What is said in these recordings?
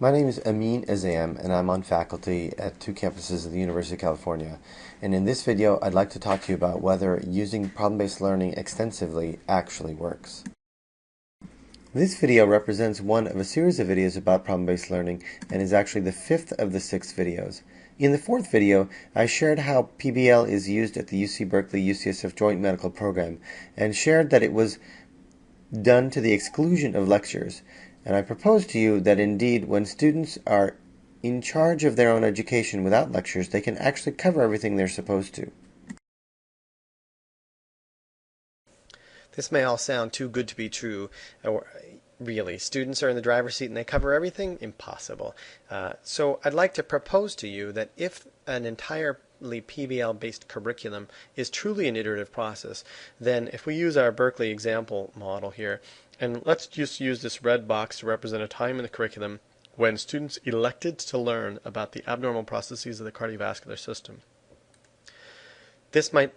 My name is Amin Azam, and I'm on faculty at two campuses of the University of California. And in this video, I'd like to talk to you about whether using problem-based learning extensively actually works. This video represents one of a series of videos about problem-based learning and is actually the fifth of the 6 videos. In the fourth video, I shared how PBL is used at the UC Berkeley UCSF Joint Medical Program and shared that it was done to the exclusion of lectures. And I propose to you that indeed when students are in charge of their own education without lectures, they can actually cover everything they're supposed to. This may all sound too good to be true. Really, students are in the driver's seat and they cover everything? Impossible. So I'd like to propose to you that if an entirely PBL-based curriculum is truly an iterative process, then if we use our Berkeley example model here, and let's just use this red box to represent a time in the curriculum when students elected to learn about the abnormal processes of the cardiovascular system. This might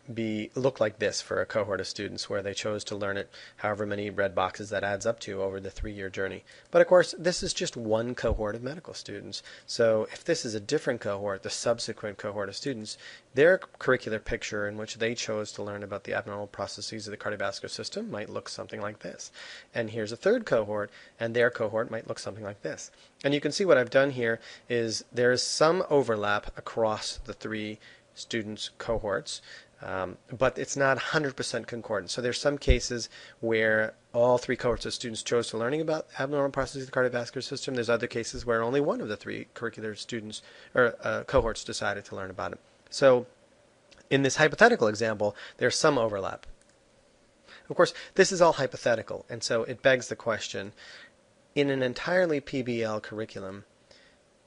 look like this for a cohort of students where they chose to learn it however many red boxes that adds up to over the 3-year journey. But of course, this is just one cohort of medical students. So if this is a different cohort, the subsequent cohort of students, their curricular picture in which they chose to learn about the abnormal processes of the cardiovascular system might look something like this. And here's a third cohort, and their cohort might look something like this. And you can see what I've done here is there is some overlap across the 3 students' cohorts, but it's not 100% concordant. So there's some cases where all 3 cohorts of students chose to learning about abnormal processes of the cardiovascular system. There's other cases where only one of the 3 curricular students or cohorts decided to learn about it. So in this hypothetical example, there's some overlap. Of course, this is all hypothetical, and so it begs the question, in an entirely PBL curriculum,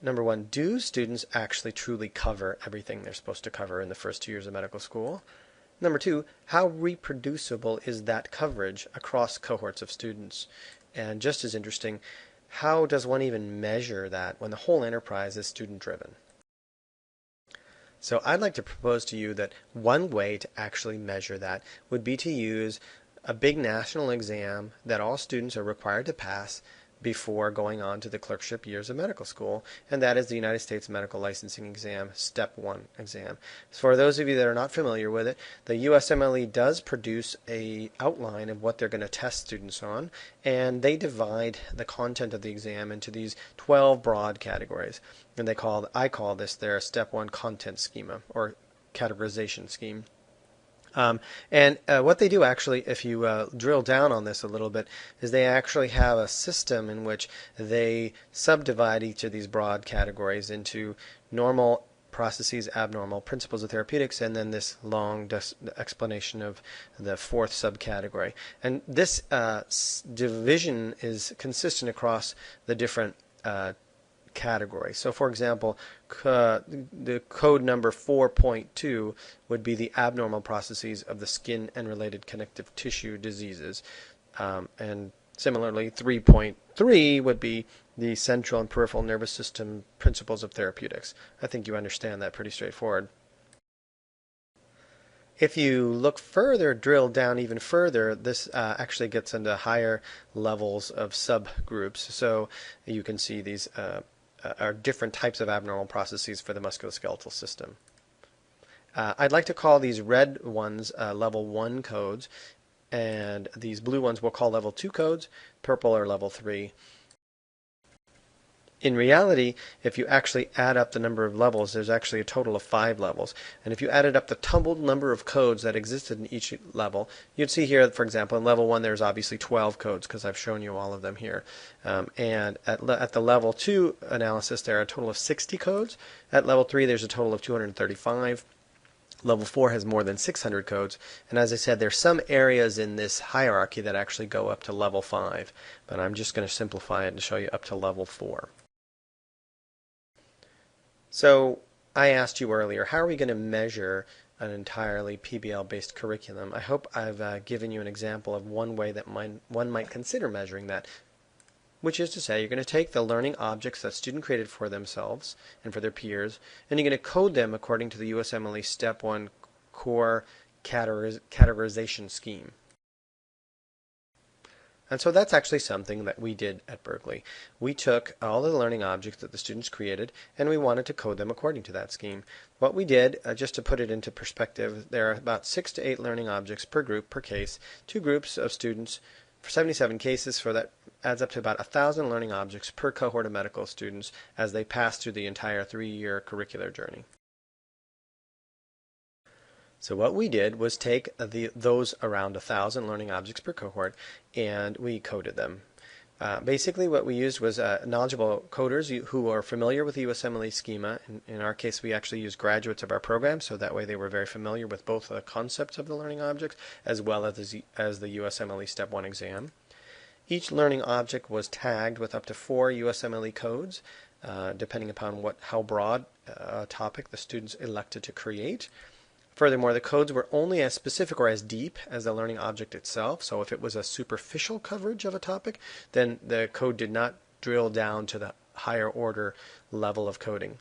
number one, do students actually truly cover everything they're supposed to cover in the first 2 years of medical school? Number two, how reproducible is that coverage across cohorts of students? And just as interesting, how does one even measure that when the whole enterprise is student-driven? So I'd like to propose to you that one way to actually measure that would be to use a big national exam that all students are required to pass before going on to the clerkship years of medical school, and that is the United States Medical Licensing Exam, Step 1 exam. For those of you that are not familiar with it, the USMLE does produce an outline of what they're going to test students on, and they divide the content of the exam into these 12 broad categories. And I call this their Step 1 content schema, or categorization scheme. What they do actually, if you drill down on this a little bit, is they actually have a system in which they subdivide each of these broad categories into normal processes, abnormal, principles of therapeutics, and then this long explanation of the 4th subcategory. And this division is consistent across the different category. So for example, the code number 4.2 would be the abnormal processes of the skin and related connective tissue diseases. And similarly, 3.3 would be the central and peripheral nervous system principles of therapeutics. I think you understand that pretty straightforward. If you look further, drill down even further, this actually gets into higher levels of subgroups. So you can see these are different types of abnormal processes for the musculoskeletal system. I'd like to call these red ones level 1 codes, and these blue ones we'll call level 2 codes, purple are level 3. In reality, if you actually add up the number of levels, there's actually a total of 5 levels. And if you added up the total number of codes that existed in each level, you'd see here, for example, in level 1 there's obviously 12 codes because I've shown you all of them here. And at the level 2 analysis there are a total of 60 codes. At level 3 there's a total of 235. Level 4 has more than 600 codes. And as I said, there's some areas in this hierarchy that actually go up to level 5. But I'm just going to simplify it and show you up to level 4. So I asked you earlier, how are we going to measure an entirely PBL-based curriculum? I hope I've given you an example of one way that one might consider measuring that, which is to say you're going to take the learning objects that student created for themselves and for their peers, and you're going to code them according to the USMLE Step 1 core categorization scheme. And so that's actually something that we did at Berkeley. We took all the learning objects that the students created and we wanted to code them according to that scheme. What we did, just to put it into perspective, there are about 6 to 8 learning objects per group per case, 2 groups of students for 77 cases, so that adds up to about 1,000 learning objects per cohort of medical students as they pass through the entire 3-year curricular journey. So what we did was take those around 1,000 learning objects per cohort and we coded them. Basically what we used was knowledgeable coders who are familiar with the USMLE schema. In our case, we actually used graduates of our program, so that way they were very familiar with both the concepts of the learning objects as well as the USMLE Step 1 exam. Each learning object was tagged with up to 4 USMLE codes, depending upon how broad a topic the students elected to create. Furthermore, the codes were only as specific or as deep as the learning object itself. So if it was a superficial coverage of a topic, then the code did not drill down to the higher order level of coding.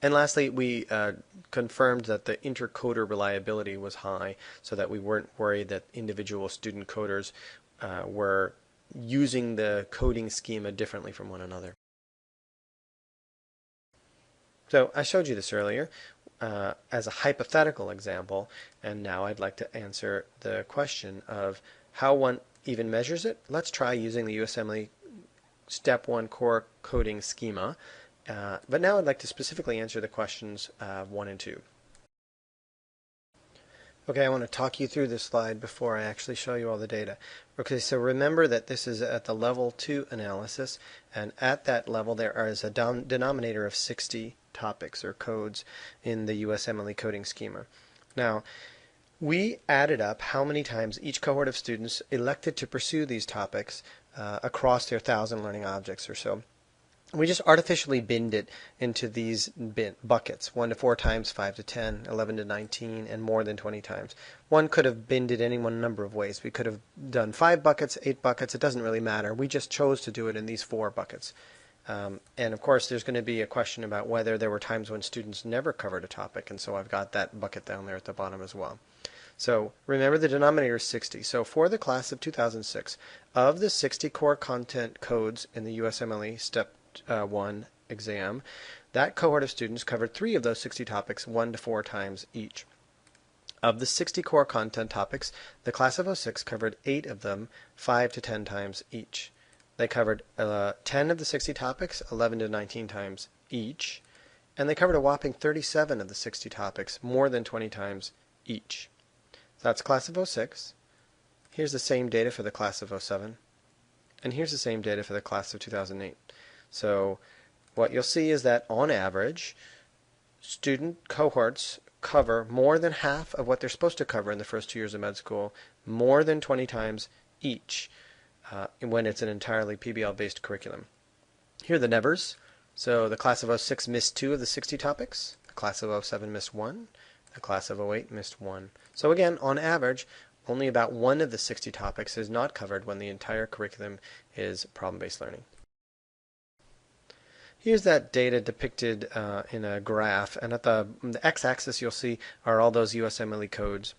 And lastly, we confirmed that the intercoder reliability was high so that we weren't worried that individual student coders were using the coding schema differently from one another. So I showed you this earlier as a hypothetical example, and now I'd like to answer the question of how one even measures it. Let's try using the USMLE Step 1 core coding schema, but now I'd like to specifically answer the questions 1 and 2. Okay, I want to talk you through this slide before I actually show you all the data. Okay, so remember that this is at the level 2 analysis, and at that level there is a denominator of 60 topics or codes in the USMLE coding schema. Now, we added up how many times each cohort of students elected to pursue these topics across their 1,000 learning objects or so. We just artificially binned it into these buckets, 1 to 4 times, 5 to 10, 11 to 19, and more than 20 times. One could have binned it any one number of ways. We could have done 5 buckets, 8 buckets, it doesn't really matter. We just chose to do it in these 4 buckets. And of course there's going to be a question about whether there were times when students never covered a topic, and so I've got that bucket down there at the bottom as well. So remember the denominator is 60. So for the class of 2006, of the 60 core content codes in the USMLE Step 1 exam, that cohort of students covered 3 of those 60 topics 1 to 4 times each. Of the 60 core content topics, the class of 06 covered 8 of them 5 to 10 times each. They covered 10 of the 60 topics 11 to 19 times each, and they covered a whopping 37 of the 60 topics more than 20 times each. So that's class of 06. Here's the same data for the class of 07, and here's the same data for the class of 2008. So what you'll see is that on average, student cohorts cover more than half of what they're supposed to cover in the first 2 years of med school, more than 20 times each when it's an entirely PBL-based curriculum. Here are the nevers. So the class of 06 missed 2 of the 60 topics, the class of 07 missed 1, the class of 08 missed 1. So again, on average, only about 1 of the 60 topics is not covered when the entire curriculum is problem-based learning. Here's that data depicted in a graph, and at the x-axis you'll see are all those USMLE codes.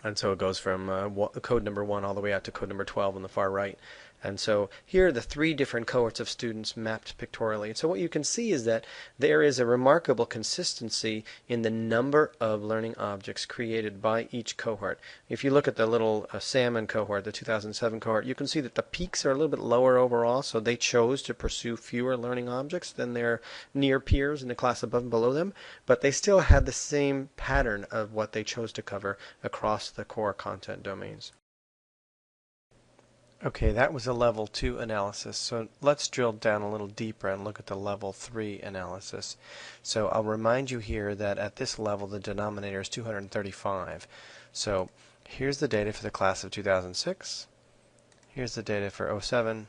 And so it goes from code number 1 all the way out to code number 12 on the far right. And so here are the 3 different cohorts of students mapped pictorially. And so what you can see is that there is a remarkable consistency in the number of learning objects created by each cohort. If you look at the little salmon cohort, the 2007 cohort, you can see that the peaks are a little bit lower overall, so they chose to pursue fewer learning objects than their near peers in the class above and below them, but they still had the same pattern of what they chose to cover across the core content domains. Okay, that was a level 2 analysis, so let's drill down a little deeper and look at the level 3 analysis. So I'll remind you here that at this level the denominator is 235. So here's the data for the class of 2006, here's the data for 07,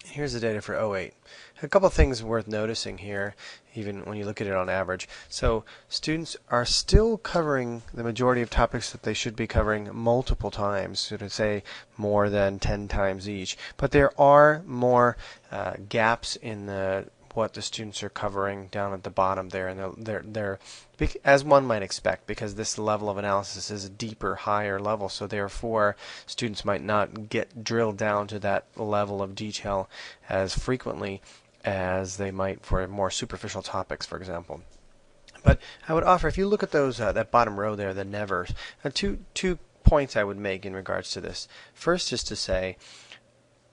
here's the data for 08. A couple things worth noticing here, even when you look at it on average. So students are still covering the majority of topics that they should be covering multiple times, so to say more than 10 times each. But there are more gaps in what the students are covering down at the bottom there, and they're as one might expect, because this level of analysis is a deeper, higher level, so therefore students might not get drilled down to that level of detail as frequently as they might for more superficial topics, for example. But I would offer, if you look at those that bottom row there, the nevers, two points I would make in regards to this. First is to say,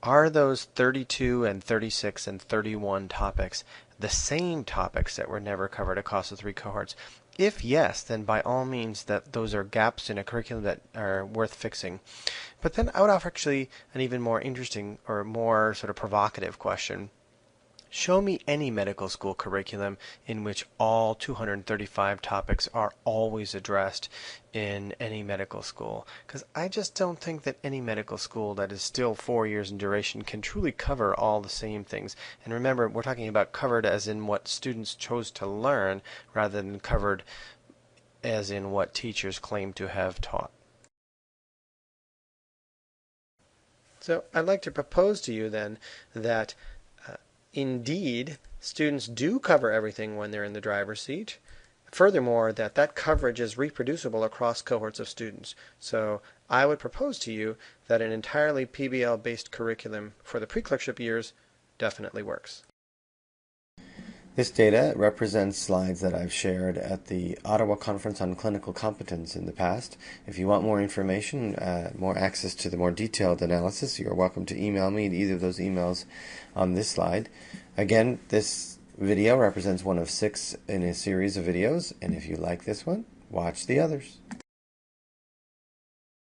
are those 32 and 36 and 31 topics the same topics that were never covered across the three cohorts? If yes, then by all means that those are gaps in a curriculum that are worth fixing. But then I would offer actually an even more interesting or more sort of provocative question. Show me any medical school curriculum in which all 235 topics are always addressed in any medical school. Because I just don't think that any medical school that is still 4 years in duration can truly cover all the same things. And remember, we're talking about covered as in what students chose to learn rather than covered as in what teachers claim to have taught. So I'd like to propose to you then that indeed, students do cover everything when they're in the driver's seat. Furthermore, that coverage is reproducible across cohorts of students. So I would propose to you that an entirely PBL-based curriculum for the pre-clerkship years definitely works. This data represents slides that I've shared at the Ottawa Conference on Clinical Competence in the past. If you want more information, more access to the more detailed analysis, you're welcome to email me at either of those emails on this slide. Again, this video represents one of 6 in a series of videos, and if you like this one, watch the others.